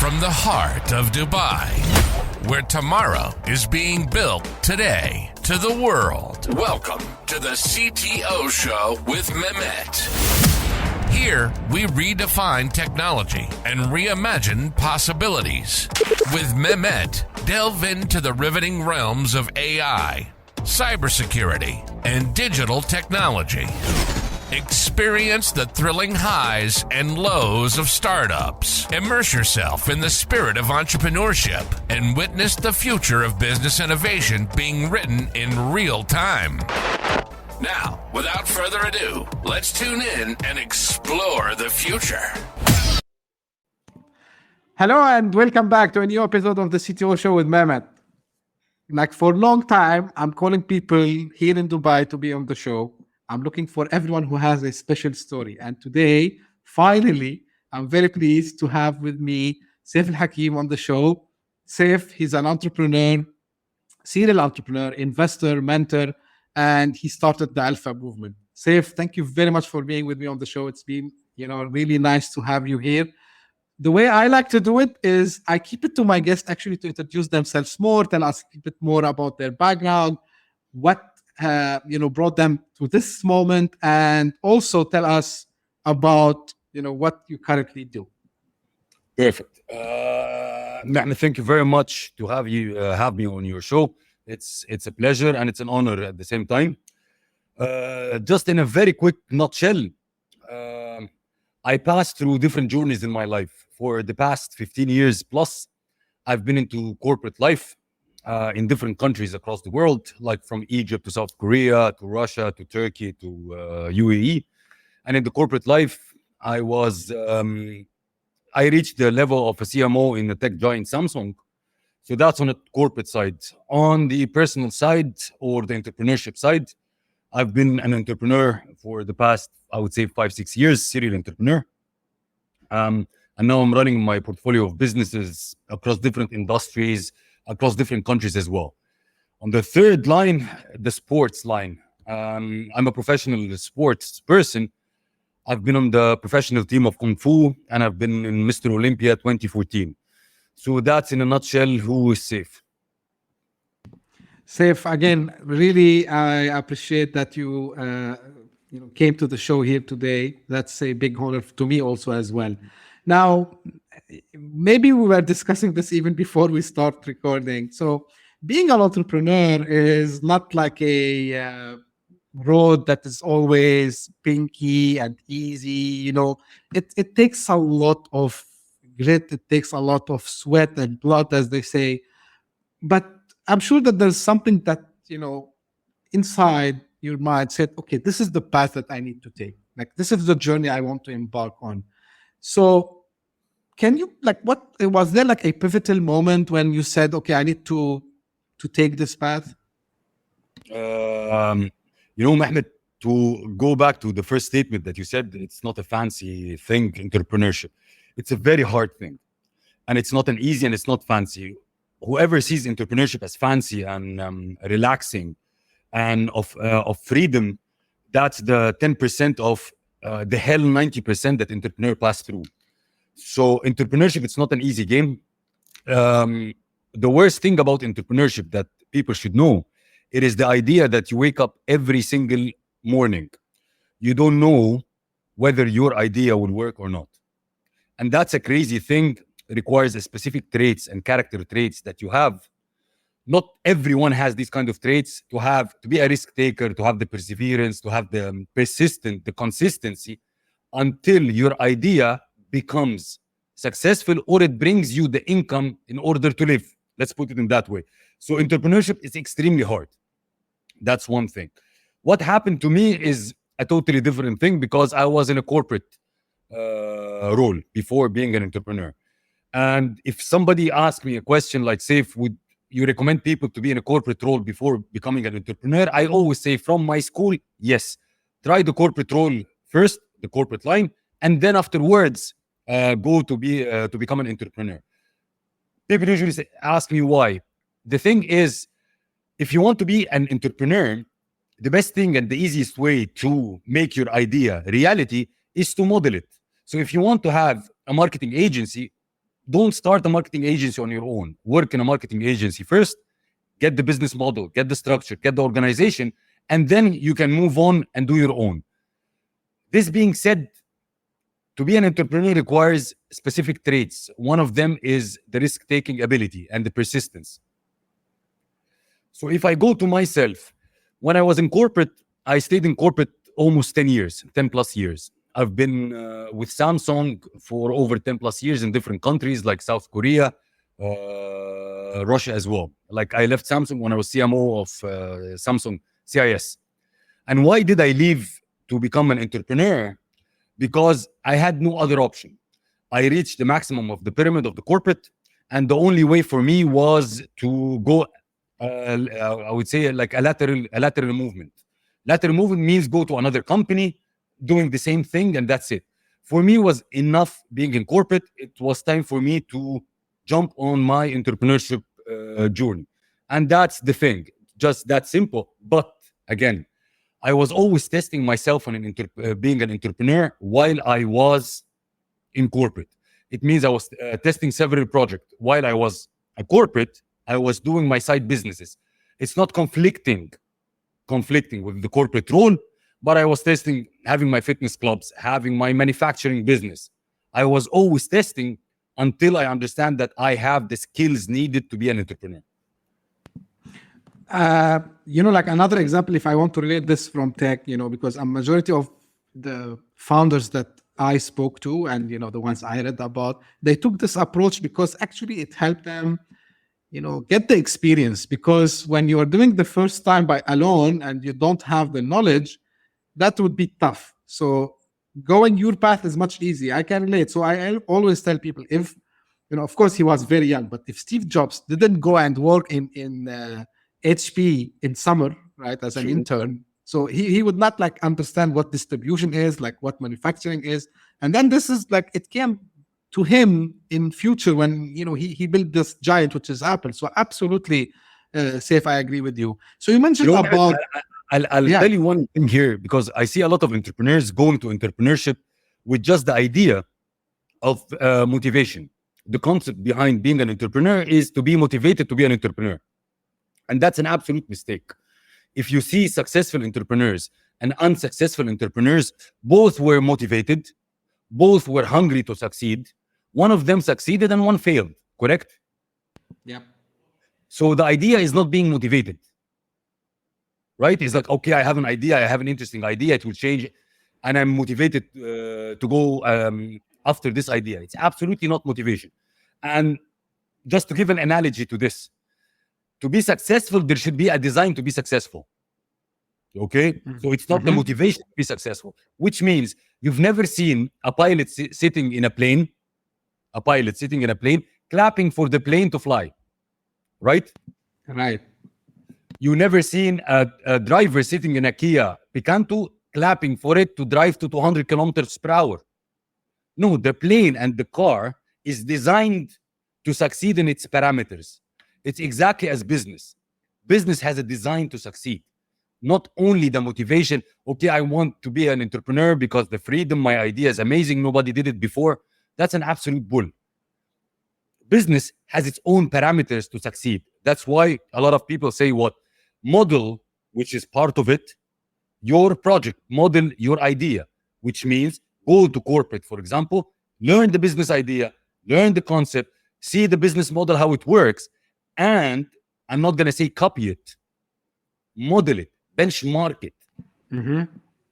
from the heart of Dubai, where tomorrow is being built today, to the world. Welcome to the CTO Show with Mehmet. Here, we redefine technology and reimagine possibilities. With Mehmet, delve into the riveting realms of AI, cybersecurity, and digital technology. Experience the thrilling highs and lows of startups. Immerse yourself in the spirit of entrepreneurship and witness the future of business innovation being written in real time. Now, without further ado, let's tune in and explore the future. Hello and welcome back to a new episode of the CTO Show with Mehmet. Like for a long time, I'm calling people here in Dubai to be on the show. I'm looking for everyone who has a special story. And today, finally, I'm very pleased to have with me Seif El Hakim on the show. Seif, he's an entrepreneur, serial entrepreneur, investor, mentor, and he started the Alpha movement. Seif, thank you very much for being with me on the show. It's been, really nice to have you here. The way I like to do it is I keep it to my guests actually to introduce themselves more, tell us a bit more about their background, what brought them to this moment, and also tell us about what you currently do. Perfect. Mehmet, thank you very much to have me on your show. It's a pleasure and it's an honor at the same time. Just in a very quick nutshell, I passed through different journeys in my life. For the past 15 years plus, I've been into corporate life in different countries across the world, like from Egypt to South Korea, to Russia, to Turkey, to UAE. And in the corporate life, I reached the level of a CMO in the tech giant Samsung. So that's on the corporate side. On the personal side or the entrepreneurship side, I've been an entrepreneur for the past, I would say, 5-6 years, serial entrepreneur. And now I'm running my portfolio of businesses across different industries, across different countries as well. On the third line, the sports line. I'm a professional sports person. I've been on the professional team of Kung Fu, and I've been in Mr. Olympia 2014. So that's in a nutshell who is Seif. Seif, again, really, I appreciate that you came to the show here today. That's a big honor to me also as well. Now, maybe we were discussing this even before we start recording. So being an entrepreneur is not like a road that is always pinky and easy. It takes a lot of grit. It takes a lot of sweat and blood, as they say. But I'm sure that there's something that, inside your mind said, okay, this is the path that I need to take. Like, this is the journey I want to embark on. So can you, was there like a pivotal moment when you said, okay, I need to take this path? Mehmet, to go back to the first statement that you said, it's not a fancy thing, entrepreneurship. It's a very hard thing. And it's not an easy and it's not fancy. Whoever sees entrepreneurship as fancy and relaxing and of freedom, that's the 10% of the hell 90% that entrepreneur pass through. So entrepreneurship, it's not an easy game. The worst thing about entrepreneurship that people should know, it is the idea that you wake up every single morning. You don't know whether your idea will work or not. And that's a crazy thing. It requires a specific traits and character traits that you have. Not everyone has these kind of traits to be a risk taker, to have the perseverance, to have the the consistency until your idea becomes successful or it brings you the income in order to live. Let's put it in that way. So entrepreneurship is extremely hard. That's one thing. What happened to me is a totally different thing because I was in a corporate role before being an entrepreneur. And if somebody asked me a question like, Seif, would you recommend people to be in a corporate role before becoming an entrepreneur? I always say from my school, yes. Try the corporate role first, the corporate line, and then afterwards go to become an entrepreneur. People usually ask me why. The thing is, if you want to be an entrepreneur, the best thing and the easiest way to make your idea reality is to model it. So if you want to have a marketing agency, Don't start a marketing agency on your own. Work in a marketing agency first, get the business model, get the structure, get the organization, and then you can move on and do your own. This being said, to be an entrepreneur requires specific traits. One of them is the risk-taking ability and the persistence. So if I go to myself, when I was in corporate, I stayed in corporate almost 10 years, 10 plus years. I've been with Samsung for over 10 plus years in different countries like South Korea, Russia as well. Like I left Samsung when I was CMO of Samsung CIS. And why did I leave to become an entrepreneur? Because I had no other option. I reached the maximum of the pyramid of the corporate, and the only way for me was to go, I would say, like a lateral movement. Lateral movement means go to another company, doing the same thing, and that's it. For me, it was enough being in corporate. It was time for me to jump on my entrepreneurship journey. And that's the thing, just that simple. But again, I was always testing myself on being an entrepreneur while I was in corporate. It means I was testing several projects. While I was a corporate, I was doing my side businesses. It's not conflicting with the corporate role, but I was testing, having my fitness clubs, having my manufacturing business. I was always testing until I understand that I have the skills needed to be an entrepreneur. Like another example, if I want to relate this from tech, because a majority of the founders that I spoke to and, the ones I read about, they took this approach because actually it helped them, get the experience. Because when you are doing the first time by alone and you don't have the knowledge, that would be tough. So going your path is much easier. I can relate. So I always tell people, if, of course he was very young, but if Steve Jobs didn't go and work in HP in summer, right, as an intern, so he would not understand what distribution is, what manufacturing is. And then this is it came to him in future when, he built this giant, which is Apple. So absolutely, Seif, I agree with you. So you mentioned about... I'll tell you one thing here, because I see a lot of entrepreneurs going to entrepreneurship with just the idea of motivation. The concept behind being an entrepreneur is to be motivated to be an entrepreneur. And that's an absolute mistake. If you see successful entrepreneurs and unsuccessful entrepreneurs, both were motivated, both were hungry to succeed. One of them succeeded and one failed, correct? Yeah. So the idea is not being motivated. Right? It's like, okay, I have an idea, I have an interesting idea, it will change, and I'm motivated to go after this idea. It's absolutely not motivation. And just to give an analogy to this, to be successful, there should be a design to be successful. Okay? So it's not the motivation to be successful, which means you've never seen a pilot sitting in a plane, clapping for the plane to fly. Right? Right. You never seen a driver sitting in a Kia Picanto clapping for it to drive to 200 kilometers per hour. No, the plane and the car is designed to succeed in its parameters. It's exactly as business. Business has a design to succeed. Not only the motivation, okay, I want to be an entrepreneur because the freedom, my idea is amazing, nobody did it before. That's an absolute bull. Business has its own parameters to succeed. That's why a lot of people say what? Model, which is part of it, your project, model your idea, which means go to corporate, for example, learn the business idea, learn the concept, see the business model, how it works, and I'm not going to say copy it, model it, benchmark it,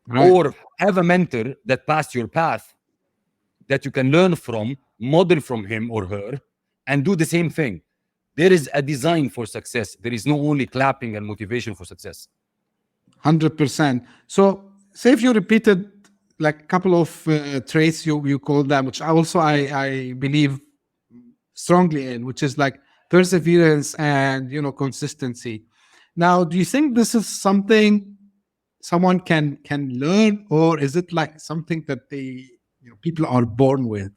right. Or have a mentor that passed your path that you can learn from, model from him or her, and do the same thing. There is a design for success. There is no only clapping and motivation for success. 100%. So, say if you repeated a couple of traits, you call them, which I believe strongly in, which is perseverance and consistency. Now, do you think this is something someone can learn, or is it something that people are born with?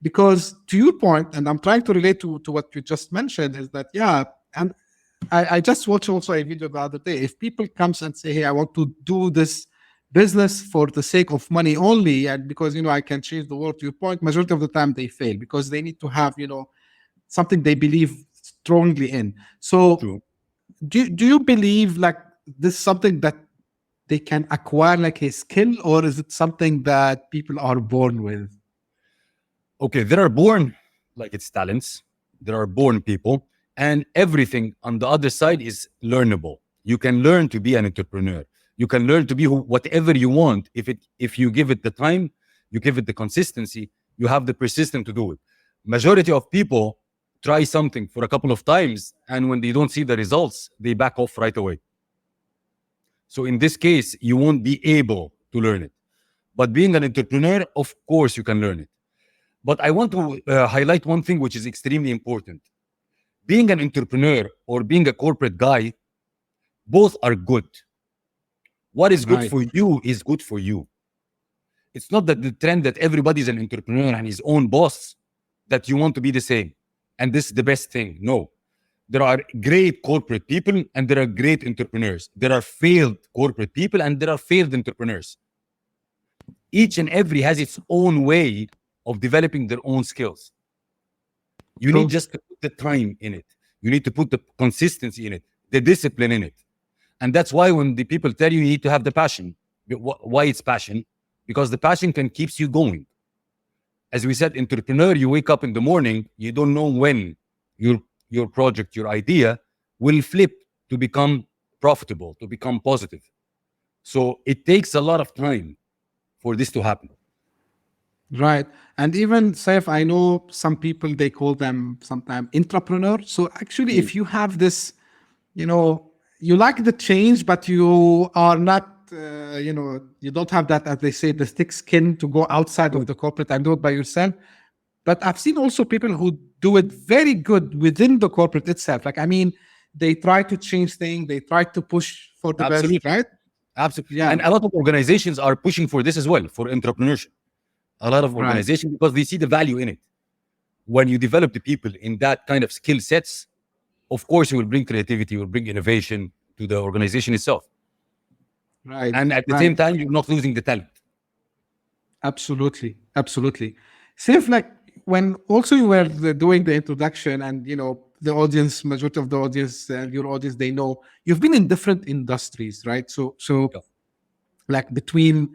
Because to your point, and I'm trying to relate to what you just mentioned, is that, and I just watched also a video the other day. If people comes and say, hey, I want to do this business for the sake of money only, and because I can change the world, to your point, majority of the time they fail because they need to have something they believe strongly in. So True. do you believe like this is something that they can acquire like a skill, or is it something that people are born with? Okay, there are born, like it's talents. There are born people, and everything on the other side is learnable. You can learn to be an entrepreneur. You can learn to be whatever you want if you give it the time, you give it the consistency, you have the persistence to do it. Majority of people try something for a couple of times, and when they don't see the results, they back off right away. So in this case, you won't be able to learn it. But being an entrepreneur, of course, you can learn it. But I want to highlight one thing which is extremely important. Being an entrepreneur or being a corporate guy, both are good. What is good Right. for you is good for you. It's not that the trend that everybody's an entrepreneur and his own boss, that you want to be the same. And this is the best thing. No. There are great corporate people and there are great entrepreneurs. There are failed corporate people and there are failed entrepreneurs. Each and every has its own way of developing their own skills. You True. need just to put the time in it. You need to put the consistency in it, the discipline in it. And that's why when the people tell you need to have the passion, why it's passion? Because the passion can keeps you going. As we said, entrepreneur, you wake up in the morning, you don't know when your project, your idea will flip to become profitable, to become positive. So it takes a lot of time for this to happen. Right. And even Saif, I know some people, they call them sometimes intrapreneur. So actually, if you have this, you like the change, but you are not, you don't have that, as they say, the thick skin to go outside of the corporate and do it by yourself. But I've seen also people who do it very good within the corporate itself. Like, I mean, they try to change things, they try to push for the Absolutely. best, right? Absolutely. Yeah. And a lot of organizations are pushing for this as well, for entrepreneurship. A lot of Right. organizations, because they see the value in it. When you develop the people in that kind of skill sets, of course, you will bring creativity, you will bring innovation to the organization itself. Right. And at the Right. same time, you're not losing the talent. Absolutely. Absolutely. Saif, like when also you were doing the introduction and, the audience, majority of the audience, your audience, they know you've been in different industries, right? So Yeah. like between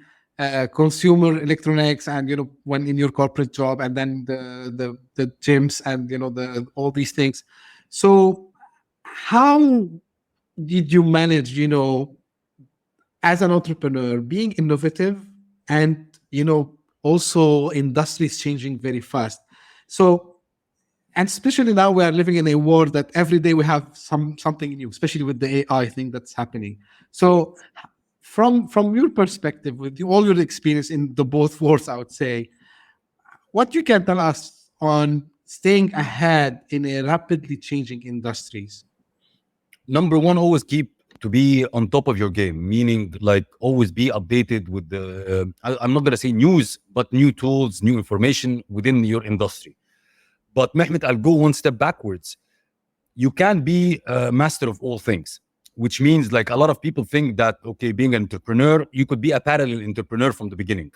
consumer electronics and, when in your corporate job and then the gyms and, all these things. So how did you manage, as an entrepreneur, being innovative and, also industries changing very fast? So, and especially now we are living in a world that every day we have something new, especially with the AI thing that's happening. So from your perspective, with all your experience in the both worlds, I would say, what you can tell us on staying ahead in a rapidly changing industries? Number one, always keep to be on top of your game, meaning like always be updated with the, I'm not going to say news, but new tools, new information within your industry. But Mehmet, I'll go one step backwards. You can't be a master of all things, which means like a lot of people think that, okay, being an entrepreneur, you could be a parallel entrepreneur from the beginning.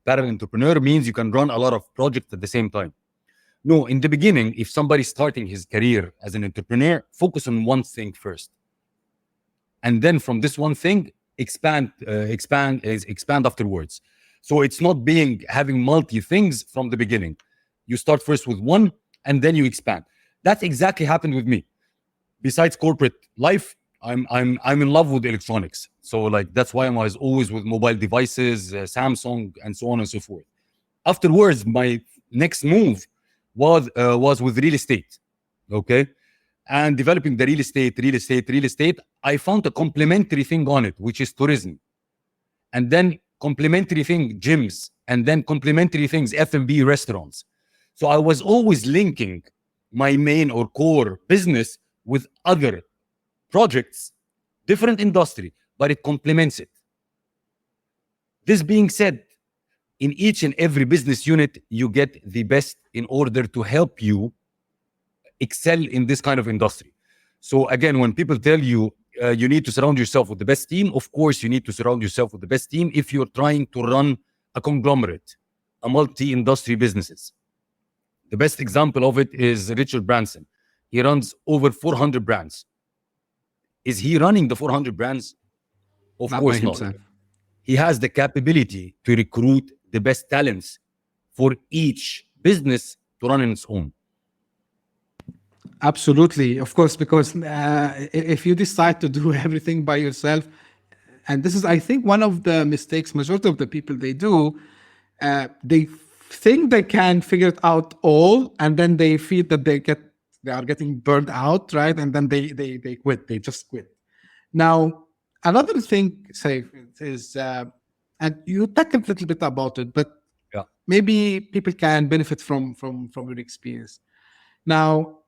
Parallel entrepreneur means you can run a lot of projects at the same time. No, in the beginning, if somebody's starting his career as an entrepreneur, focus on one thing first. And then from this one thing, expand afterwards. So it's not having multi things from the beginning. You start first with one and then you expand. That's exactly happened with me. Besides corporate life, I'm in love with electronics. So like that's why I was always with mobile devices, Samsung, and so on and so forth. Afterwards, my next move was with real estate. Okay. And developing the real estate, I found a complementary thing on it, which is tourism. And then complementary thing, gyms, and then complementary things, F&B restaurants. So I was always linking my main or core business with other projects, different industry, but it complements it. This being said, in each and every business unit, you get the best in order to help you excel in this kind of industry. So again, when people tell you you need to surround yourself with the best team. Of course, you need to surround yourself with the best team if you're trying to run a conglomerate, a multi-industry businesses. The best example of it is Richard Branson. He runs over 400 brands. Is he running the 400 brands? Of course not. He has the capability to recruit the best talents for each business to run on its own. Absolutely, of course, because if you decide to do everything by yourself, and this is, I think, one of the mistakes majority of the people they do, they think they can figure it out all, and then they feel that they are getting burned out, right? And then they quit. They just quit. Now, another thing, Seif, is, and you talked a little bit about it, but maybe people can benefit from your experience. Now,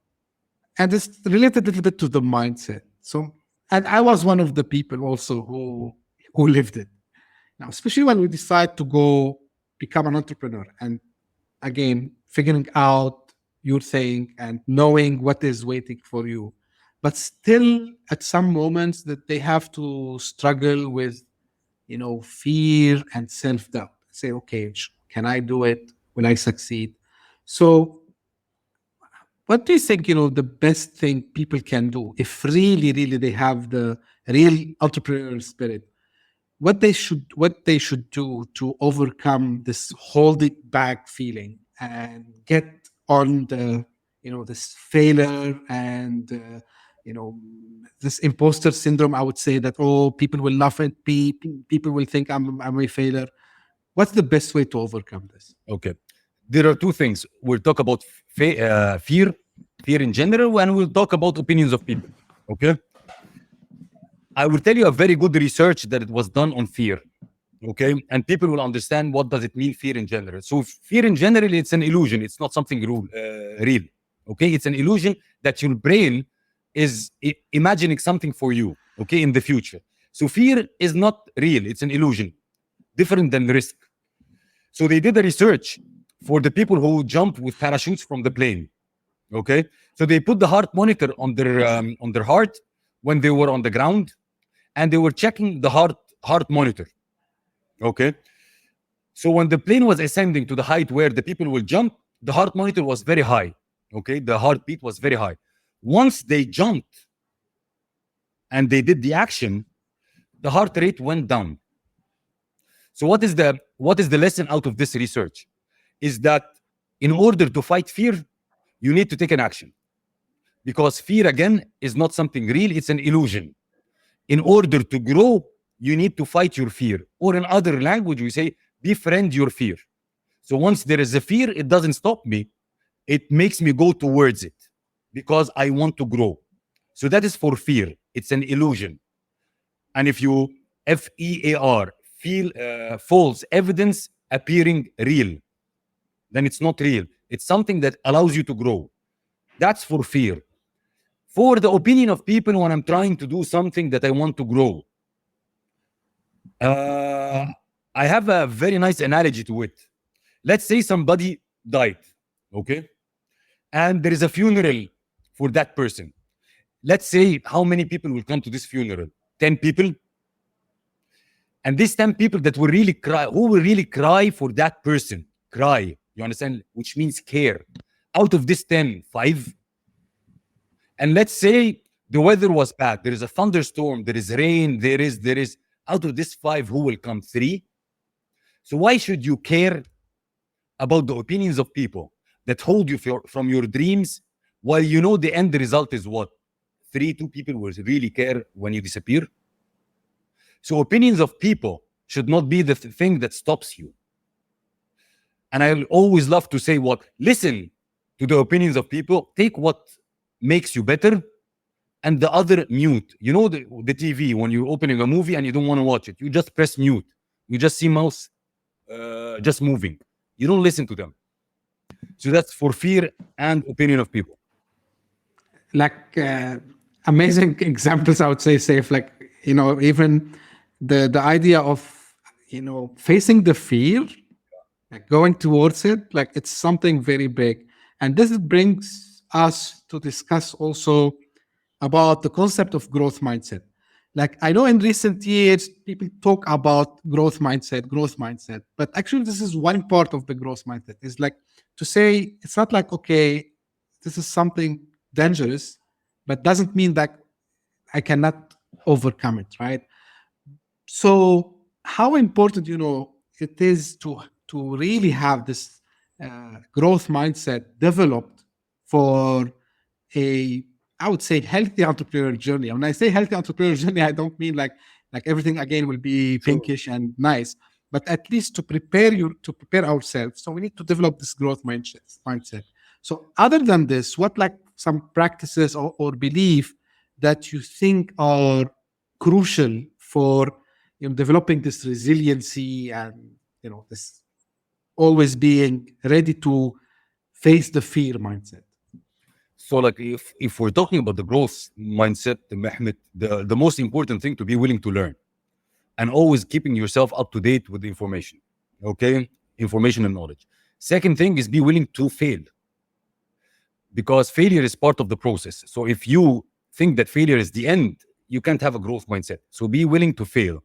and it's related a little bit to the mindset. So, and I was one of the people also who lived it. Now, especially when we decide to go become an entrepreneur, and again, figuring out your thing and knowing what is waiting for you, but still at some moments that they have to struggle with, fear and self-doubt. Say, okay, can I do it? Will I succeed? So what do you think, the best thing people can do if really, really they have the real entrepreneurial spirit? What they should do to overcome this hold it back feeling and get on the, this failure and, this imposter syndrome. I would say that, people will laugh at me. People will think I'm a failure. What's the best way to overcome this? Okay. There are two things. We'll talk about fear in general, and we'll talk about opinions of people. Okay. I will tell you a very good research that it was done on fear. Okay. And people will understand what does it mean, fear in general. So fear in general, it's an illusion. It's not something real. Okay. It's an illusion that your brain is imagining something for you. Okay. In the future. So fear is not real. It's an illusion. Different than risk. So they did a research for the people who jump with parachutes from the plane. Okay. So they put the heart monitor on their heart when they were on the ground, and they were checking the heart monitor. Okay. So when the plane was ascending to the height where the people will jump, the heart monitor was very high. Okay. The heartbeat was very high. Once they jumped and they did the action, the heart rate went down. So what is the lesson out of this research? Is that in order to fight fear, you need to take an action. Because fear, again, is not something real. It's an illusion. In order to grow, you need to fight your fear. Or in other language, we say, befriend your fear. So once there is a fear, it doesn't stop me. It makes me go towards it because I want to grow. So that is for fear. It's an illusion. And if you FEAR, feel false evidence appearing real, then it's not real. It's something that allows you to grow. That's for fear. For the opinion of people when I'm trying to do something that I want to grow, I have a very nice analogy to it. Let's say somebody died, okay? And there is a funeral for that person. Let's say how many people will come to this funeral? 10 people? And these 10 people that will really cry, who will really cry for that person? Cry, you understand? Which means care. Out of this 10, 5. And let's say the weather was bad. There is a thunderstorm, there is rain, there is, out of this 5, who will come? 3. So why should you care about the opinions of people that hold you from your dreams while you know the end result is what? 2 people will really care when you disappear? So opinions of people should not be the thing that stops you. And I always love to say what? Listen to the opinions of people. Take what makes you better and the other mute. You know the TV, when you're opening a movie and you don't want to watch it, you just press mute. You just see mouse just moving. You don't listen to them. So that's for fear and opinion of people. Like amazing examples, I would say, Seif, like, even the idea of, facing the fear, like going towards it, like it's something very big. And this brings us to discuss also about the concept of growth mindset. Like, I know in recent years, people talk about growth mindset, but actually this is one part of the growth mindset. It's like to say, it's not like, okay, this is something dangerous, but doesn't mean that I cannot overcome it, right? So how important, it is to really have this growth mindset developed for a, I would say, healthy entrepreneurial journey. When I say healthy entrepreneurial journey, I don't mean like everything again will be Sure. pinkish and nice, but at least to prepare ourselves. So we need to develop this growth mindset. So other than this, what like some practices or belief that you think are crucial for developing this resiliency and this always being ready to face the fear mindset? So, like, if we're talking about the growth mindset, Mehmet, the most important thing to be willing to learn and always keeping yourself up to date with the information. Okay, information and knowledge. Second thing is be willing to fail, because failure is part of the process. So if you think that failure is the end, you can't have a growth mindset. So be willing to fail.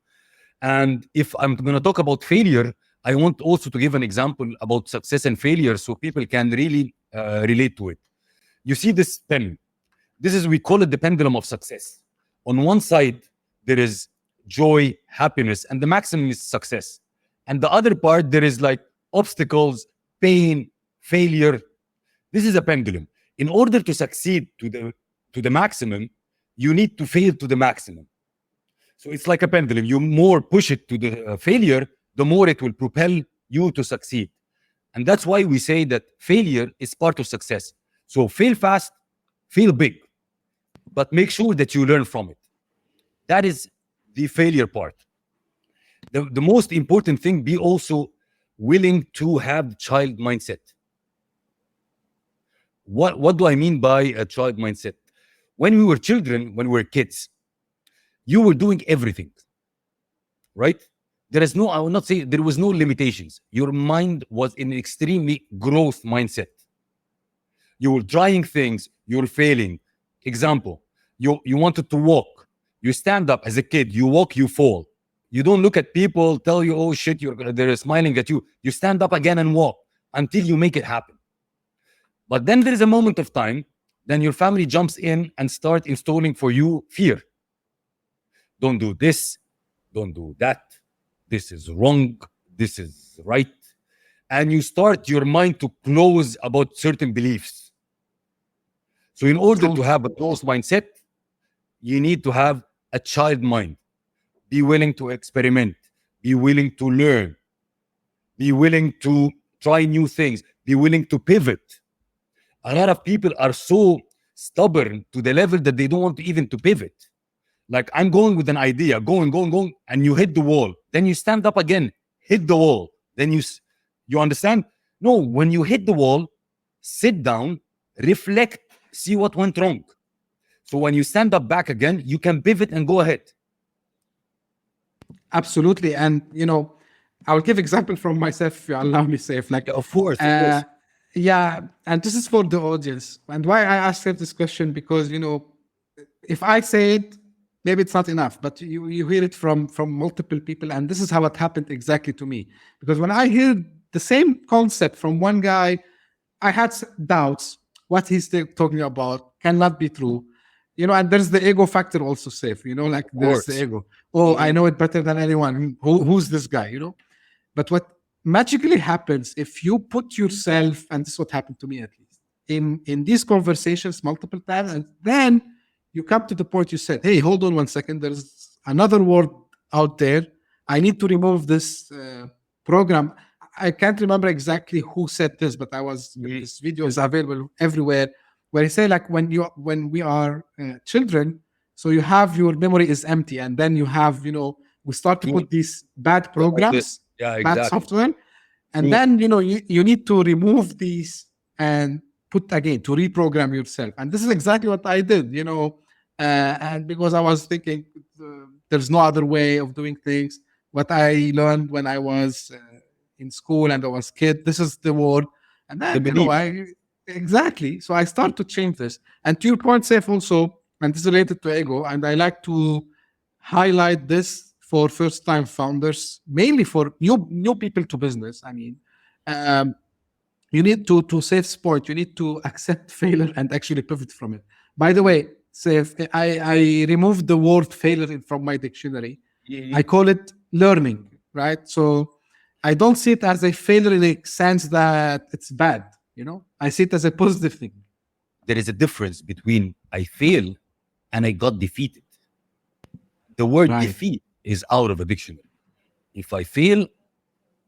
And if I'm going to talk about failure, I want also to give an example about success and failure so people can really relate to it. You see this pen. We call it the pendulum of success. On one side, there is joy, happiness, and the maximum is success. And the other part, there is like obstacles, pain, failure. This is a pendulum. In order to succeed to the maximum, you need to fail to the maximum. So it's like a pendulum. You more push it to the failure, the more it will propel you to succeed. And that's why we say that failure is part of success. So fail fast, fail big, but make sure that you learn from it. That is the failure part. The most important thing, be also willing to have child mindset. What do I mean by a child mindset? When we were children, when we were kids, you were doing everything, right? I will not say there was no limitations. Your mind was in an extremely growth mindset. You were trying things, you were failing. Example, you wanted to walk. You stand up as a kid, you walk, you fall. You don't look at people, tell you, oh shit, they're smiling at you. You stand up again and walk until you make it happen. But then there is a moment of time, then your family jumps in and start installing for you fear. Don't do this, don't do that. This is wrong, this is right. And you start your mind to close about certain beliefs. So in order to have a closed mindset, you need to have a child mind. Be willing to experiment. Be willing to learn. Be willing to try new things. Be willing to pivot. A lot of people are so stubborn to the level that they don't want to even to pivot. Like, I'm going with an idea, going, and you hit the wall. Then you stand up again, hit the wall. Then you understand? No, when you hit the wall, sit down, reflect, see what went wrong. So when you stand up back again, you can pivot and go ahead. Absolutely. And, I will give example from myself, if you allow me, Seif. Like, Of course. Yeah, and this is for the audience. And why I asked this question, because, if I say it, maybe it's not enough, but you hear it from multiple people. And this is how it happened exactly to me. Because when I hear the same concept from one guy, I had doubts. What he's talking about cannot be true. And there's the ego factor also, Seif. Like there's the ego. Oh, I know it better than anyone. Who's this guy? But what magically happens if you put yourself, and this is what happened to me at least, in these conversations multiple times, and then you come to the point you said, hey, hold on 1 second, there's another word out there. I need to remove this program. I can't remember exactly who said this, but this video is available everywhere, where he say, like, when we are children, so you have your memory is empty, and then you have, we start to put these bad programs, bad software, and then you need to remove these and put again to reprogram yourself. And this is exactly what I did, and because I was thinking there's no other way of doing things. What I learned when I was in school and I was kid, this is the word, and then exactly. So I start to change this. And to your point, Seif, also, and this is related to ego, and I like to highlight this for first-time founders, mainly for new people to business. I mean, you need to Seif's point, you need to accept failure and actually pivot from it. By the way, Seif, I removed the word failure from my dictionary. I call it learning, right? So I don't see it as a failure in the sense that it's bad, I see it as a positive thing. There is a difference between I fail and I got defeated. The word defeat is out of a dictionary. If I fail,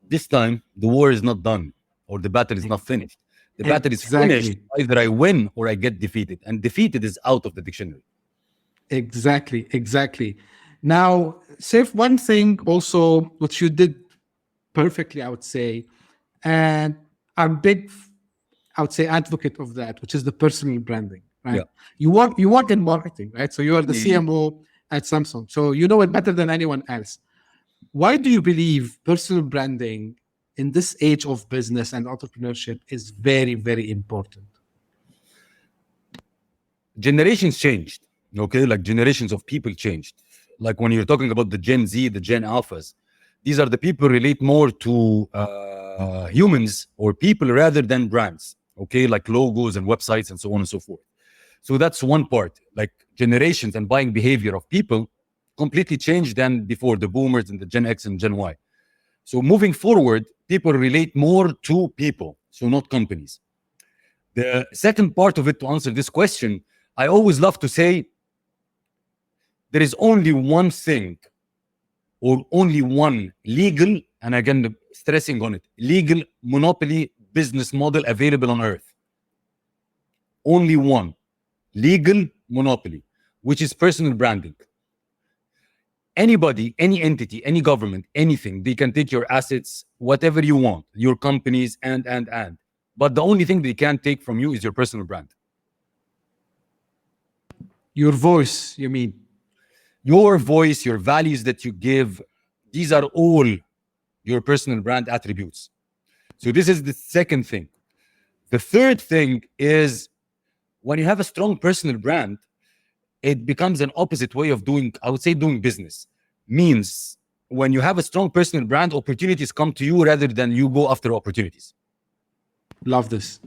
this time the war is not done or the battle is not finished. The battle is finished. Either I win or I get defeated. And defeated is out of the dictionary. Exactly. Now, Seif, one thing also, which you did perfectly, I would say, and I'm big, I would say, advocate of that, which is the personal branding, right? Yeah. You work in marketing, right? So you are the CMO at Samsung. So you know it better than anyone else. Why do you believe personal branding in this age of business and entrepreneurship is very, very important? Generations changed, okay? Like generations of people changed. Like when you're talking about the Gen Z, the Gen Alphas, these are the people relate more to humans or people rather than brands, okay? Like logos and websites and so on and so forth. So that's one part. Like generations and buying behavior of people completely changed than before, the boomers and the Gen X and Gen Y. So moving forward, people relate more to people, so not companies. The second part of it, to answer this question, I always love to say there is only one thing or only one legal, and again, stressing on it, legal monopoly business model available on earth. Only one legal monopoly, which is personal branding. Anybody, any entity, any government, anything, they can take your assets, whatever you want, your companies, and. But the only thing they can take from you is your personal brand. Your voice, you mean? Your voice, your values that you give, these are all your personal brand attributes. So this is the second thing. The third thing is when you have a strong personal brand, it becomes an opposite way of doing, I would say, doing business. Means when you have a strong personal brand, opportunities come to you rather than you go after opportunities. Love this.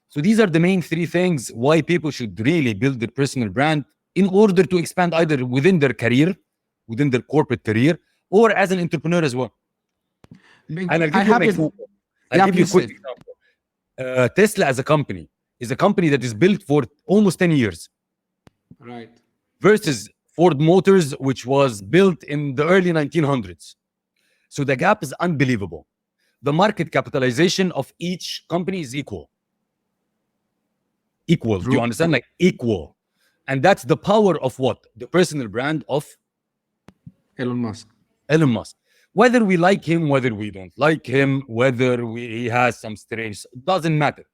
So these are the main three things why people should really build their personal brand in order to expand either within their career, within their corporate career, or as an entrepreneur as well. And I'll give you a quick example. Tesla as a company is a company that is built for almost 10 years. Right. Versus Ford Motors, which was built in the early 1900s. So the gap is unbelievable. The market capitalization of each company is equal. Equal. True. Do you understand? Like equal. And that's the power of what? The personal brand of Elon Musk. Elon Musk. Whether we like him, whether we don't like him, whether he has some strange, doesn't matter.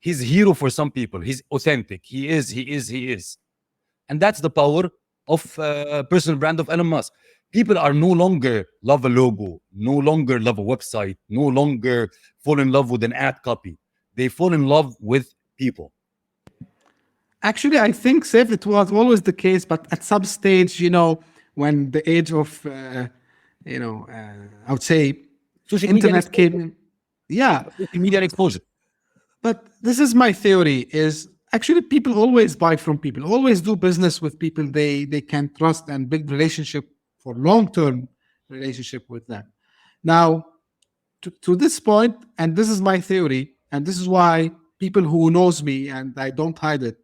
He's a hero for some people. He's authentic. He is. And that's the power of personal brand of Elon Musk. People are no longer love a logo, no longer love a website, no longer fall in love with an ad copy. They fall in love with people. Actually, I think, Seif, it was always the case, but at some stage, when the age of, I would say, social internet came in. Yeah. Social media exposure. But this is my theory, is actually people always buy from people, always do business with people they can trust and build relationship for long-term relationship with them. Now, to this point, and this is my theory, and this is why people who knows me, and I don't hide it,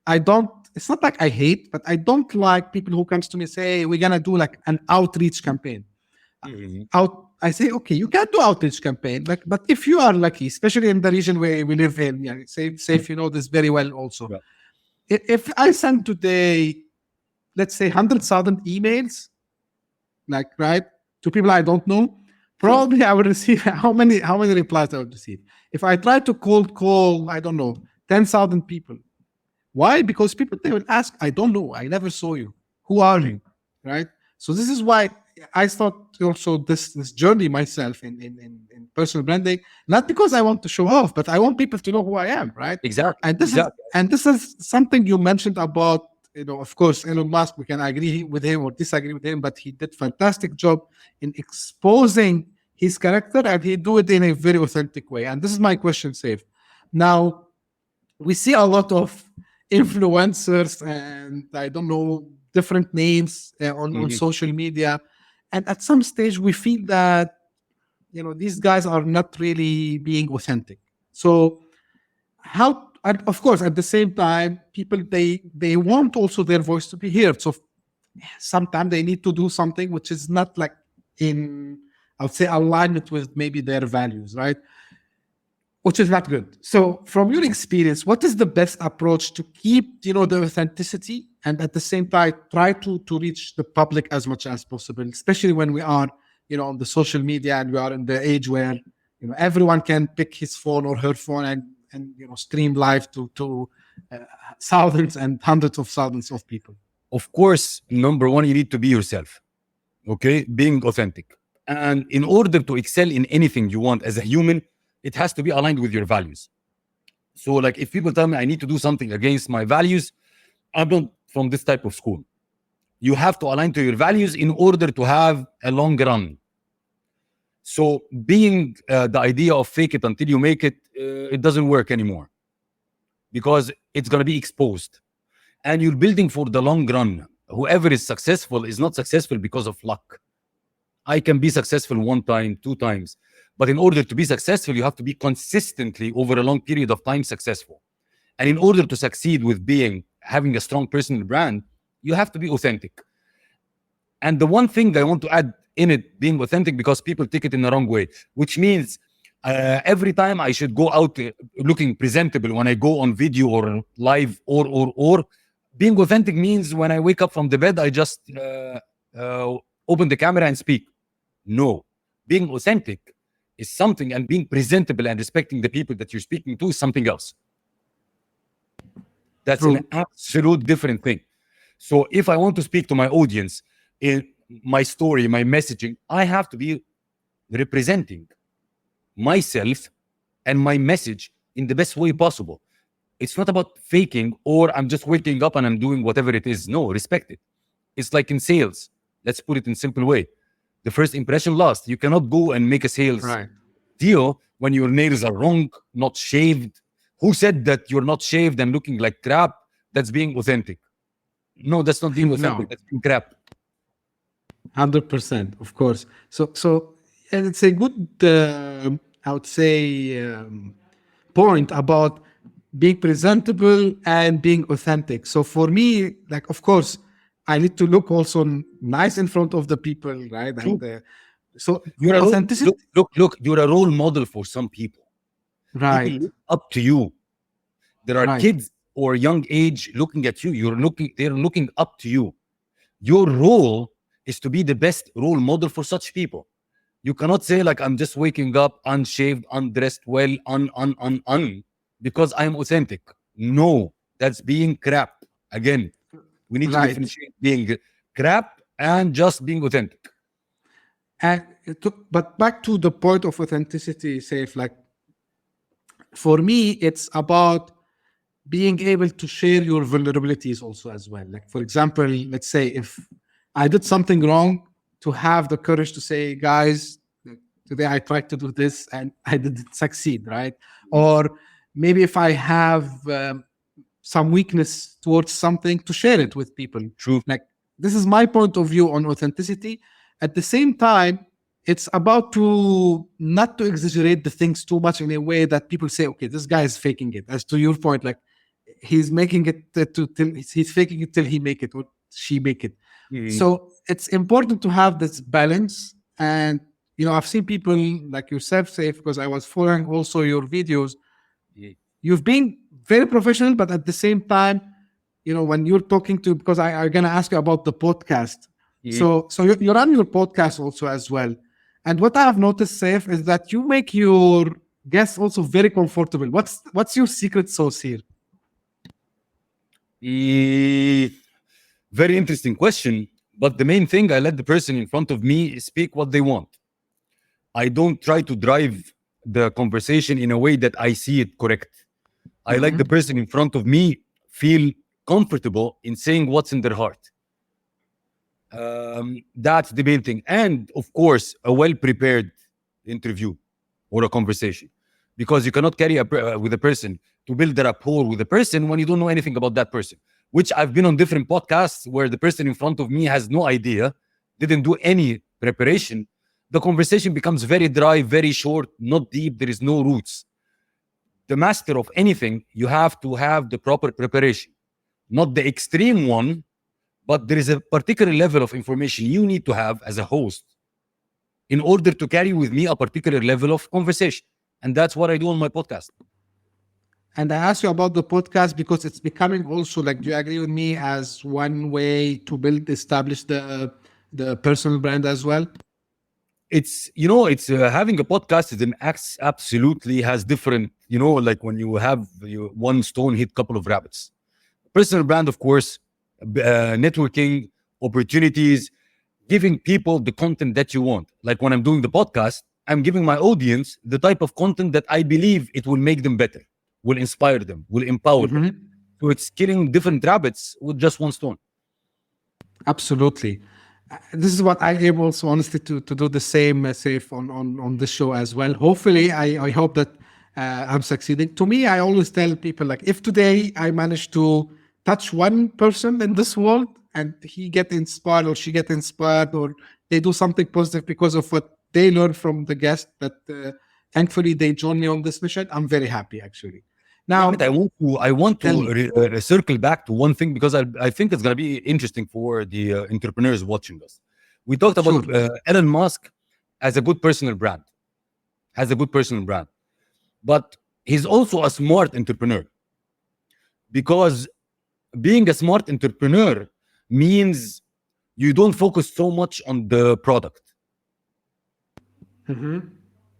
it's not like I hate, but I don't like people who comes to me and say, hey, we're going to do like an outreach campaign. I say, okay, you can do outreach campaign, but if you are lucky, especially in the region where we live in, Seif, you know this very well also. Yeah. If I send today, let's say 100,000 emails, to people I don't know, probably I will receive how many replies I would receive. If I try to cold call, I don't know, 10,000 people. Why? Because people, they will ask, I don't know, I never saw you. Who are you? Right? So this is why I start also this journey myself in personal branding, not because I want to show off, but I want people to know who I am, right? Exactly. And this is something you mentioned about of course, Elon Musk, we can agree with him or disagree with him, but he did fantastic job in exposing his character, and he do it in a very authentic way. And this is my question, Seif. Now, we see a lot of influencers and I don't know, different names on social media. And at some stage, we feel that, these guys are not really being authentic. So how, and of course, at the same time, people, they want also their voice to be heard. So sometimes they need to do something which is not like in, I would say, alignment with maybe their values, right? Which is not good. So from your experience, what is the best approach to keep, the authenticity and at the same time try to reach the public as much as possible, especially when we are, on the social media and we are in the age where, everyone can pick his phone or her phone and stream live to thousands and hundreds of thousands of people. Of course, number one, you need to be yourself. Okay, being authentic. And in order to excel in anything you want as a human, it has to be aligned with your values. So like if people tell me I need to do something against my values, I'm not from this type of school. You have to align to your values in order to have a long run. So being the idea of fake it until you make it, it doesn't work anymore because it's going to be exposed. And you're building for the long run. Whoever is successful is not successful because of luck. I can be successful 1 time, 2 times. But in order to be successful, you have to be consistently over a long period of time successful. And in order to succeed with having a strong personal brand, you have to be authentic. And the one thing I want to add in it, being authentic, because people take it in the wrong way, which means every time I should go out looking presentable when I go on video or live or being authentic means when I wake up from the bed, I just open the camera and speak. No, being authentic is something, and being presentable and respecting the people that you're speaking to is something else. That's an absolute different thing. So if I want to speak to my audience in my story, my messaging, I have to be representing myself and my message in the best way possible. It's not about faking or I'm just waking up and I'm doing whatever it is. No, respect it. It's like in sales. Let's put it in a simple way. The first impression lasts. You cannot go and make a sales deal when your nails are wrong, not shaved. Who said that you're not shaved and looking like crap? That's being authentic. No, that's not being authentic. That's being crap. 100%, of course. So, and it's a good, I would say, point about being presentable and being authentic. So for me, like, of course, I need to look also nice in front of the people, right? And, so you're authenticity. Look, you're a role model for some people. Right. People look up to you. There are kids or young age looking at you. They're looking up to you. Your role is to be the best role model for such people. You cannot say like, I'm just waking up unshaved, undressed well, because I'm authentic. No, that's being crap. Again, we need to differentiate being crap and just being authentic. But back to the point of authenticity, Seif, like for me, it's about being able to share your vulnerabilities also as well. Like, for example, let's say if I did something wrong, to have the courage to say, guys, today I tried to do this and I didn't succeed, right? Or maybe if I have some weakness towards something, to share it with people. True. Like, this is my point of view on authenticity. At the same time, it's about to not to exaggerate the things too much in a way that people say, okay, this guy is faking it. As to your point, like he's making it till he's faking it till he make it or she make it. So it's important to have this balance. And, I've seen people like yourself, Seif, because I was following also your videos. You've been very professional, but at the same time, when you're talking to, because I'm going to ask you about the podcast. So you're on your podcast also as well. And what I have noticed, Seif, is that you make your guests also very comfortable. What's your secret sauce here? Very interesting question. But the main thing, I let the person in front of me speak what they want. I don't try to drive the conversation in a way that I see it correct. I like the person in front of me feel comfortable in saying what's in their heart. That's the main thing. And of course, a well-prepared interview or a conversation, because you cannot carry with a person to build a rapport with a person when you don't know anything about that person, which I've been on different podcasts where the person in front of me has no idea, didn't do any preparation. The conversation becomes very dry, very short, not deep. There is no roots. The master of anything, you have to have the proper preparation, not the extreme one, but there is a particular level of information you need to have as a host in order to carry with me a particular level of conversation. And that's what I do on my podcast. And I asked you about the podcast because it's becoming also, like, do you agree with me, as one way to establish the personal brand as well? It's having a podcast is absolutely has different, like when you have one stone hit couple of rabbits. Personal brand, of course, networking, opportunities, giving people the content that you want. Like when I'm doing the podcast, I'm giving my audience the type of content that I believe it will make them better, will inspire them, will empower them. So it's killing different rabbits with just one stone. Absolutely. This is what I aim also, honestly, to do the same, Seif, on this show as well. Hopefully, I hope that I'm succeeding. To me, I always tell people, like, if today I manage to touch one person in this world and he get inspired or she get inspired or they do something positive because of what they learn from the guest, that thankfully they join me on this mission, I'm very happy, actually. Now, I want to circle back to one thing, because I think it's going to be interesting for the entrepreneurs watching us. We talked about Elon Musk as a good personal brand, but he's also a smart entrepreneur, because being a smart entrepreneur means you don't focus so much on the product.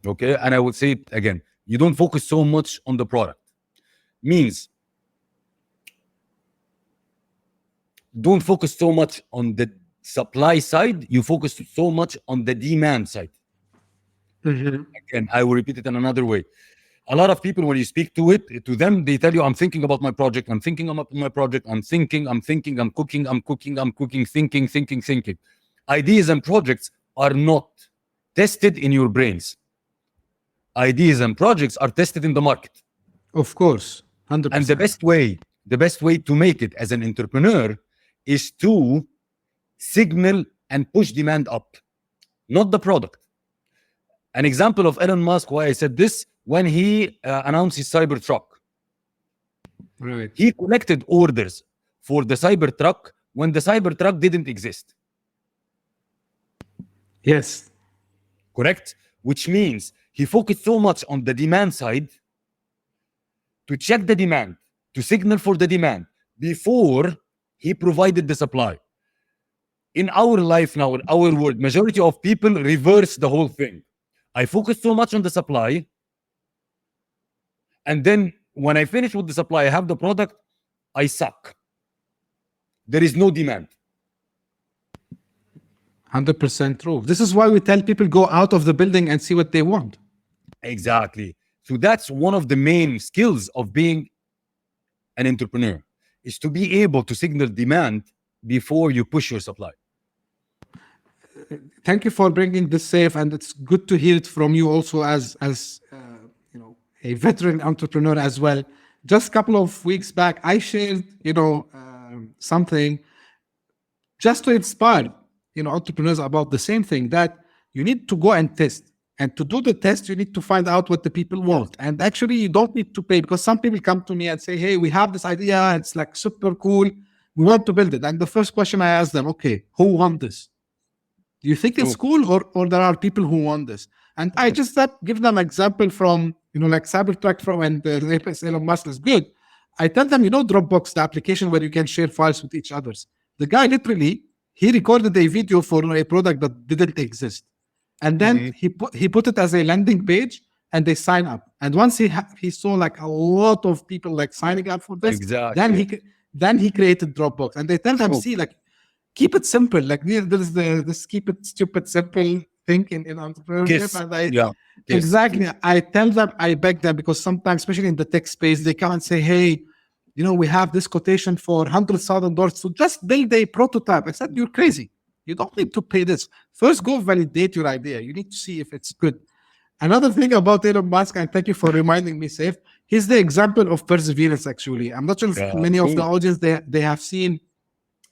Okay, and I would say it again, you don't focus so much on the product. Means don't focus so much on the supply side, you focus so much on the demand side. Again, I will repeat it in another way. A lot of people, when you speak to them, they tell you, I'm thinking about my project, I'm thinking, I'm cooking, thinking. Ideas and projects are not tested in your brains. Ideas and projects are tested in the market. Of course. 100%. And the best way to make it as an entrepreneur is to signal and push demand up, not the product. An example of Elon Musk, why I said this, when he announced his Cybertruck. Right. He collected orders for the Cybertruck when the Cybertruck didn't exist. Yes. Correct? Which means he focused so much on the demand side to check the demand, to signal for the demand before he provided the supply. In our life now, in our world, majority of people reverse the whole thing. I focus so much on the supply, and then when I finish with the supply, I have the product, I suck. There is no demand. 100% true. This is why we tell people go out of the building and see what they want. Exactly. So that's one of the main skills of being an entrepreneur, is to be able to signal demand before you push your supply. Thank you for bringing this, Seif, and it's good to hear it from you also as a veteran entrepreneur as well. Just a couple of weeks back, I shared something just to inspire entrepreneurs about the same thing, that you need to go and test. And to do the test, you need to find out what the people want. And actually, you don't need to pay, because some people come to me and say, hey, we have this idea. It's like super cool. We want to build it. And the first question I ask them, okay, who want this? Do you think it's cool, or there are people who want this? And I just give them an example from, like Cybertruck from, and the rapist Elon Musk is good. I tell them, Dropbox, the application where you can share files with each other. The guy literally, he recorded a video for a product that didn't exist. And then he put it as a landing page, and they sign up. And once he saw like a lot of people like signing up for this, then he created Dropbox. And they tell them, see, like, keep it simple. Like, there is this keep it stupid simple thing in entrepreneurship. Exactly. I tell them, I beg them, because sometimes, especially in the tech space, they come and say, hey, we have this quotation for $100,000 to just build a prototype. I said, you're crazy. You don't need to pay this. First, go validate your idea. You need to see if it's good. Another thing about Elon Musk, and thank you for reminding me, Seif, he's the example of perseverance, actually. I'm not sure if many of the audience, they have seen,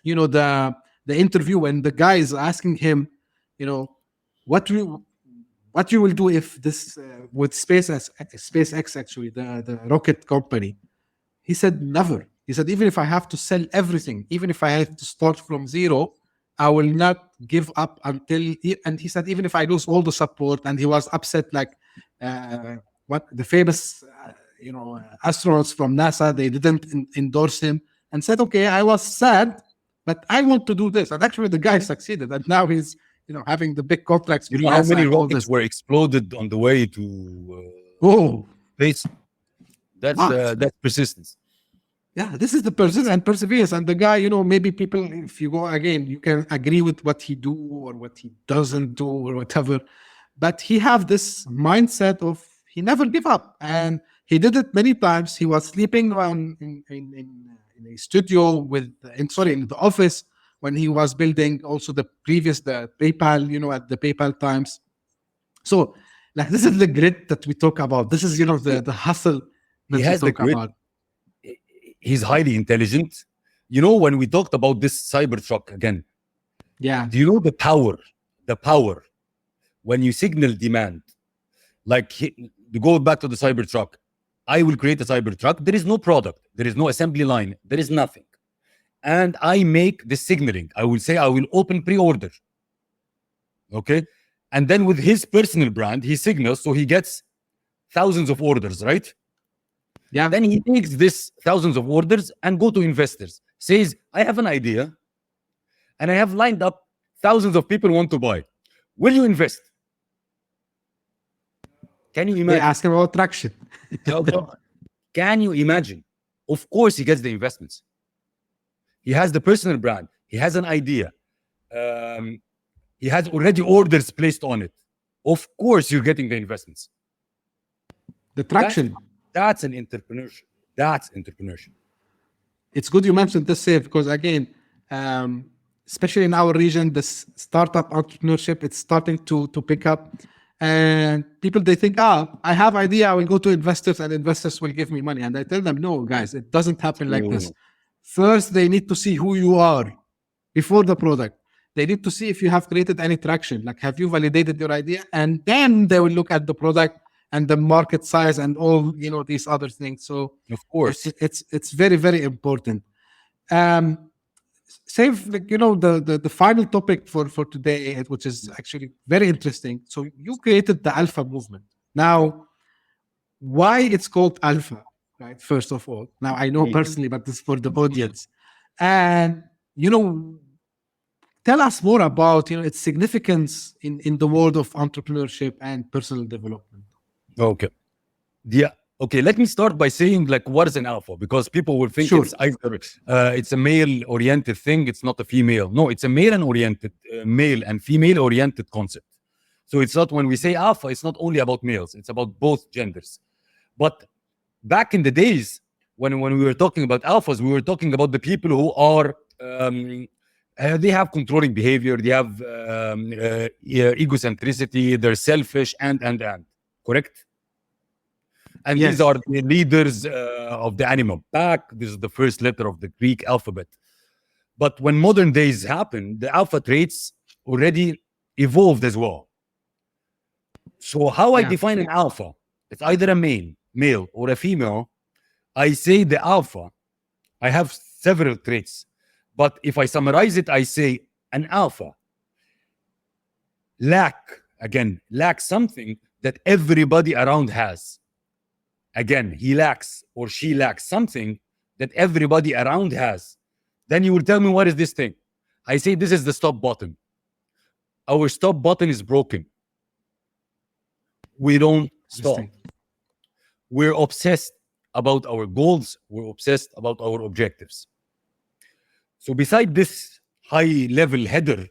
the interview when the guy is asking him, what you will do if this, with SpaceX, actually, the rocket company. He said, never. He said, even if I have to sell everything, even if I have to start from zero, I will not give up until and he said, even if I lose all the support, and he was upset, like what the famous astronauts from NASA, they didn't endorse him, and said, okay, I was sad, but I want to do this. And actually the guy succeeded, and now he's having the big contracts. How many rockets were exploded on the way to space? That's persistence. Yeah, this is the persistence and perseverance. And the guy, maybe people, if you go again, you can agree with what he do or what he doesn't do or whatever, but he have this mindset of he never give up, and he did it many times. He was sleeping in a studio in the office when he was building also the PayPal, at the PayPal times. So, like, this is the grit that we talk about. This is the hustle that he has we talk about. He's highly intelligent. When we talked about this Cybertruck again, do you know the power when you signal demand, like to go back to the Cybertruck, I will create a Cybertruck. There is no product, there is no assembly line, there is nothing, and I make the signaling. I will say I will open pre-order, okay, and then with his personal brand he signals, so he gets thousands of orders, right? Yeah. Then he takes this thousands of orders and go to investors, says, I have an idea and I have lined up thousands of people want to buy. Will you invest? Can you imagine? They ask him about traction. Can you imagine? Of course he gets the investments. He has the personal brand. He has an idea. He has already orders placed on it. Of course you're getting the investments. The traction. That's an entrepreneurship. That's entrepreneurship. It's good you mentioned this, Seif, because again, especially in our region, this startup entrepreneurship, it's starting to pick up. And people, they think, I have idea, I will go to investors and investors will give me money. And I tell them, no, guys, it doesn't happen like this. First, they need to see who you are before the product. They need to see if you have created any traction, like have you validated your idea? And then they will look at the product and the market size and all, these other things. So of course, it's very, very important. Seif, the final topic for today, which is actually very interesting. So you created the Alpha movement. Now, why it's called Alpha, right? First of all, now I know personally, but this is for the audience. And, tell us more about, its significance in the world of entrepreneurship and personal development. Okay. Yeah. Okay. Let me start by saying, like, what is an alpha? Because people will think it's either it's a male-oriented thing. It's not a female. No, it's a male and female-oriented concept. So it's not, when we say alpha, it's not only about males. It's about both genders. But back in the days when we were talking about alphas, we were talking about the people who are they have controlling behavior. They have egocentricity. They're selfish and. Correct? And yes. These are the leaders of the animal pack. This is the first letter of the Greek alphabet. But when modern days happen, the alpha traits already evolved as well. So how I define an alpha, it's either a male or a female. I say the alpha, I have several traits. But if I summarize it, I say an alpha lacks something that everybody around has. Again, he lacks or she lacks something that everybody around has. Then you will tell me, what is this thing? I say, this is the stop button. Our stop button is broken. We don't stop. We're obsessed about our goals. We're obsessed about our objectives. So beside this high level header,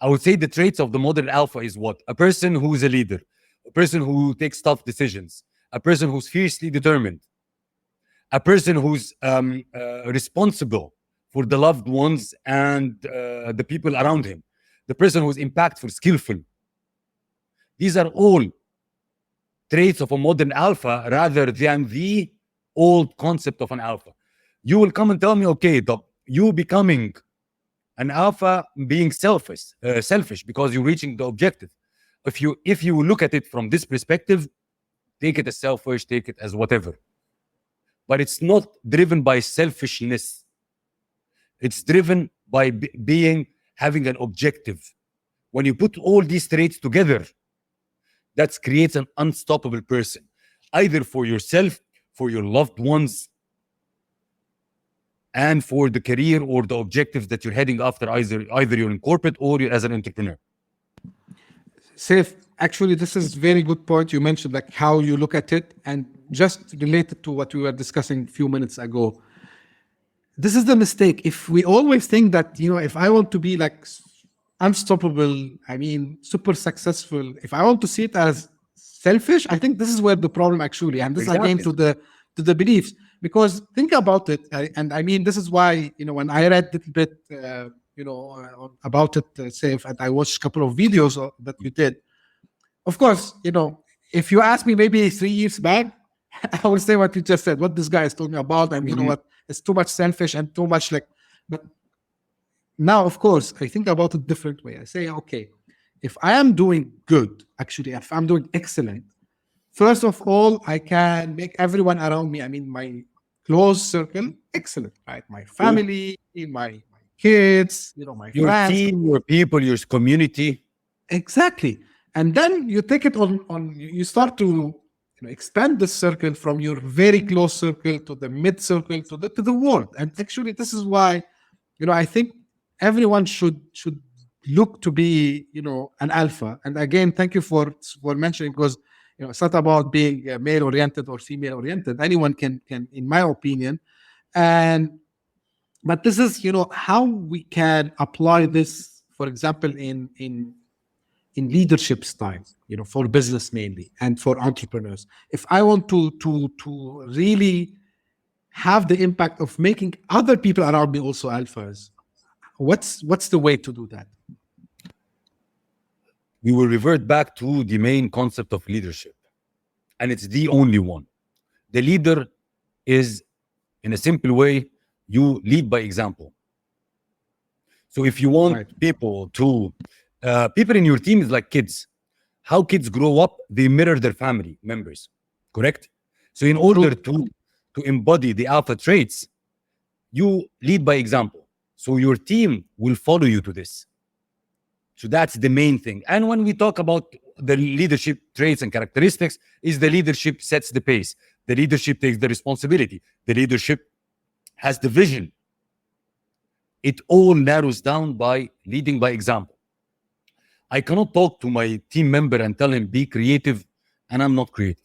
I would say the traits of the modern alpha is what? A person who is a leader, a person who takes tough decisions, a person who's fiercely determined, a person who's responsible for the loved ones and the people around him, the person who's impactful, skillful. These are all traits of a modern alpha rather than the old concept of an alpha. You will come and tell me, okay, you becoming an alpha being selfish because you're reaching the objective. If you look at it from this perspective, take it as selfish, take it as whatever. But it's not driven by selfishness. It's driven by having an objective. When you put all these traits together, that creates an unstoppable person, either for yourself, for your loved ones, and for the career or the objectives that you're heading after, either you're in corporate or you're as an entrepreneur. Seif, actually, this is very good point. You mentioned like how you look at it, and just related to what we were discussing a few minutes ago. This is the mistake. If we always think that, if I want to be like unstoppable, super successful, if I want to see it as selfish, I think this is where the problem actually, and this again to the beliefs, because think about it. This is why, when I read a little bit, about it, Seif, and I watched a couple of videos that you did. Of course, if you ask me maybe 3 years back, I would say what you just said, what this guy has told me about, and you know what, it's too much selfish and too much like, but now, of course, I think about it different way. I say, okay, if I am doing good, actually, if I'm doing excellent, first of all, I can make everyone around me, my close circle, excellent, right? My family, my kids, my your friends. team, your people, your community. Exactly. And then you take it on you start to expand this circle from your very close circle to the mid circle to the world. And actually, this is why, I think everyone should look to be, an alpha. And again, thank you for mentioning, because it's not about being male oriented or female oriented. Anyone can, in my opinion. But this is, how we can apply this, for example, in leadership style, for business mainly and for entrepreneurs. If I want to really have the impact of making other people around me also alphas, what's the way to do that? We will revert back to the main concept of leadership, and it's the only one. The leader is, in a simple way, you lead by example. So if you want people in your team is like kids. How kids grow up, they mirror their family members, correct? So in order to embody the alpha traits, you lead by example. So your team will follow you to this. So that's the main thing. And when we talk about the leadership traits and characteristics, is the leadership sets the pace. The leadership takes the responsibility. The leadership has the vision. It all narrows down by leading by example. I cannot talk to my team member and tell him, be creative, and I'm not creative.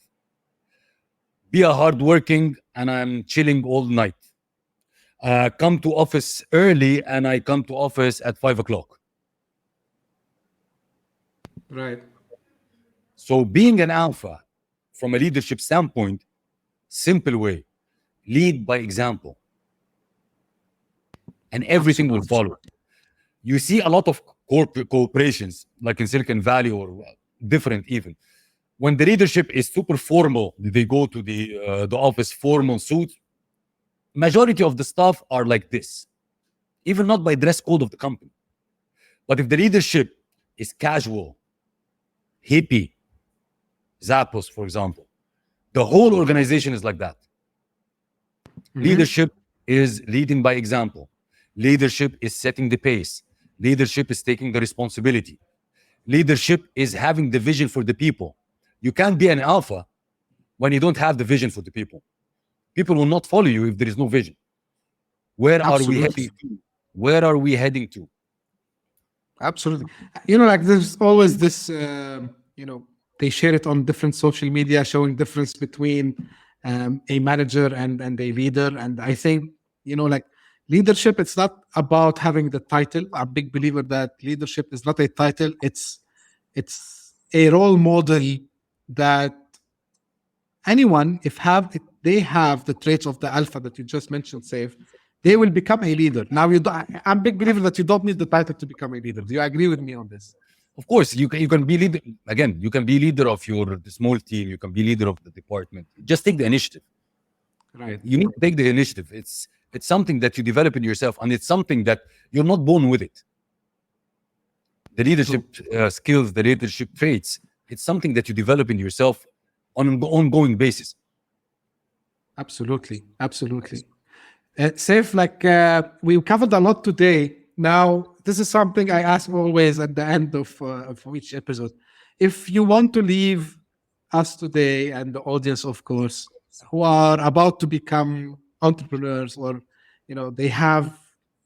Be a hardworking, and I'm chilling all night. Come to office early, and I come to office at 5 o'clock. Right. So being an alpha, from a leadership standpoint, simple way, lead by example. And everything will follow. You see a lot of corporations, like in Silicon Valley or different even. When the leadership is super formal, they go to the office formal suit. Majority of the staff are like this, even not by dress code of the company. But if the leadership is casual, hippie, Zappos, for example, the whole organization is like that. Leadership is leading by example. Leadership is setting the pace. Leadership is taking the responsibility. Leadership is having the vision for the people. You can't be an alpha when you don't have the vision for the people. People will not follow you if there is no vision. Where are we heading to? Where are we heading to? Absolutely. Like there's always this, they share it on different social media, showing difference between a manager and a leader. And I think, like leadership, it's not about having the title. I'm a big believer that leadership is not a title. It's a role model that anyone, if they have the traits of the alpha that you just mentioned, Seif, they will become a leader. Now, I'm a big believer that you don't need the title to become a leader. Do you agree with me on this? Of course, you can be leader. Again, you can be leader of the small team. You can be leader of the department. Just take the initiative. Right. You need to take the initiative. It's something that you develop in yourself, and it's something that you're not born with it. The leadership skills, the leadership traits, it's something that you develop in yourself on an ongoing basis. Absolutely. Seif, we covered a lot today. Now, this is something I ask always at the end of each episode. If you want to leave us today and the audience, of course, who are about to become entrepreneurs, or they have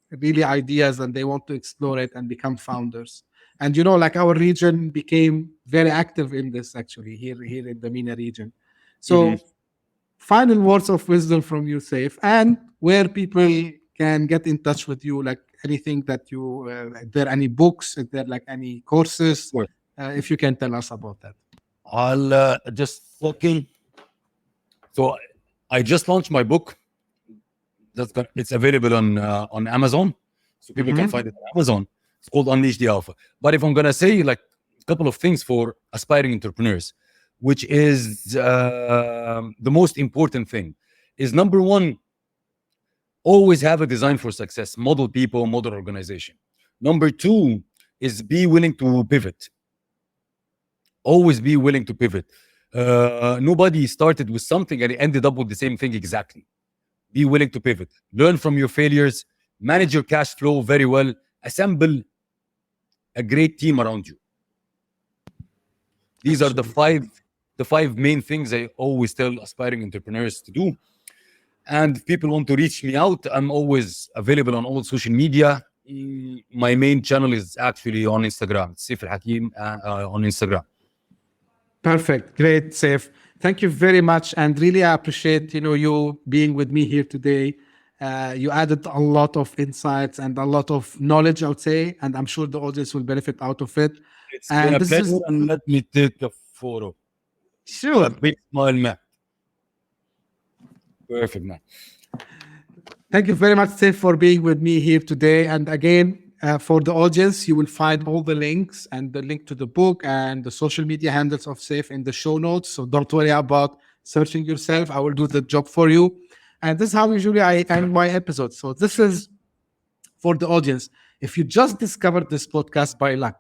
really ideas and they want to explore it and become founders. And our region became very active in this actually here in the MENA region. So final words of wisdom from you, Seif, and where people can get in touch with you, like anything that you, are there any books, is there like any courses, if you can tell us about that. I'll just looking. So I just launched my book. It's available on Amazon, so people can find it on Amazon. It's called Unleash the Alpha. But if I'm gonna say like a couple of things for aspiring entrepreneurs, which is the most important thing, is number one, always have a design for success. Model people, model organization. Number two is be willing to pivot. Always be willing to pivot. Nobody started with something and ended up with the same thing exactly. Be willing to pivot. Learn from your failures. Manage your cash flow very well. Assemble a great team around you. These are the five main things I always tell aspiring entrepreneurs to do. And if people want to reach me out, I'm always available on all social media. My main channel is actually on Instagram. It's Seif El Hakim on Instagram. Perfect. Great, Seif. Thank you very much. And really, I appreciate, you being with me here today. You added a lot of insights and a lot of knowledge, I would say, and I'm sure the audience will benefit out of it. It's been a pleasure, and let me take a photo. Sure. A big smile, man. Perfect, man. Thank you very much, Seif, for being with me here today. And again, for the audience, you will find all the links and the link to the book and the social media handles of Seif in the show notes. So don't worry about searching yourself. I will do the job for you. And this is how usually I end my episode. So this is for the audience. If you just discovered this podcast by luck,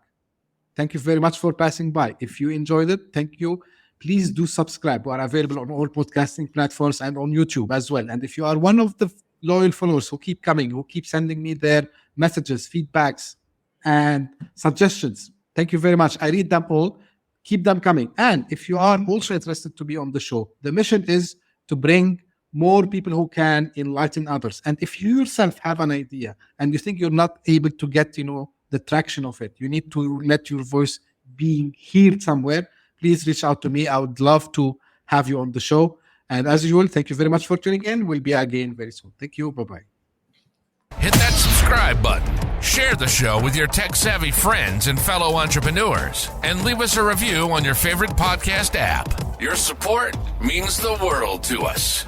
thank you very much for passing by. If you enjoyed it, thank you. Please do subscribe. We are available on all podcasting platforms and on YouTube as well. And if you are one of the loyal followers who keep coming, who keep sending me their messages, feedbacks, and suggestions, thank you very much. I read them all. Keep them coming. And if you are also interested to be on the show, the mission is to bring more people who can enlighten others. And if you yourself have an idea and you think you're not able to get, the traction of it, you need to let your voice be heard somewhere, please reach out to me. I would love to have you on the show. And as usual, thank you very much for tuning in. We'll be again very soon. Thank you. Bye-bye. Hit that subscribe button. Share the show with your tech-savvy friends and fellow entrepreneurs. And leave us a review on your favorite podcast app. Your support means the world to us.